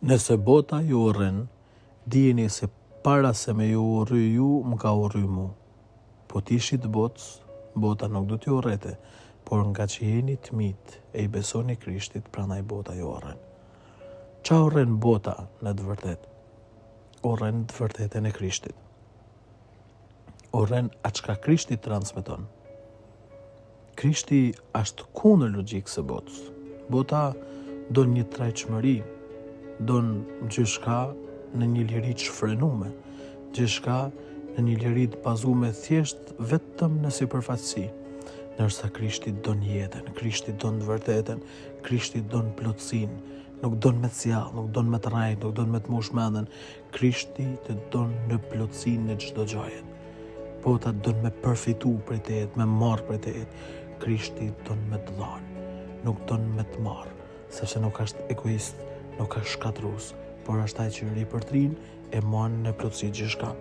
Nëse bota ju urren, dijeni se para se me ju urry ju, më ka urry mu. Po t'ishit botës, bota nuk do t'ju urrete, por nga që jeni të mitë e i besoni Krishtit, prandaj bota ju urren. Qa urren bota në të vërtet? Urren të vërtetën e Krishtit. Urren atë çka Krishti transmeton. Krishti është kundër logjikës së botës. Bota don një trajtshmëri, don gjithçka në një liri të shfrenume, gjithçka në një liri të bazuar thjesht vetëm në sipërfaqësi, ndërsa Krishti don jetën, Krishti don të vërtetën, Krishti don plotësinë, nuk don me të sjellë, nuk don me të rrejt, nuk don me të mush mendën. Krishti të don në plotësinë në çdo gjë. Bota don me përfitu prej tejet, me marr prej tejet. Krishti don me të dhanë, nuk don me të marr, sepse nuk është egoist, nuk është shkatrues, por është ai që ripërtrin e mon në plotësi gjithçka.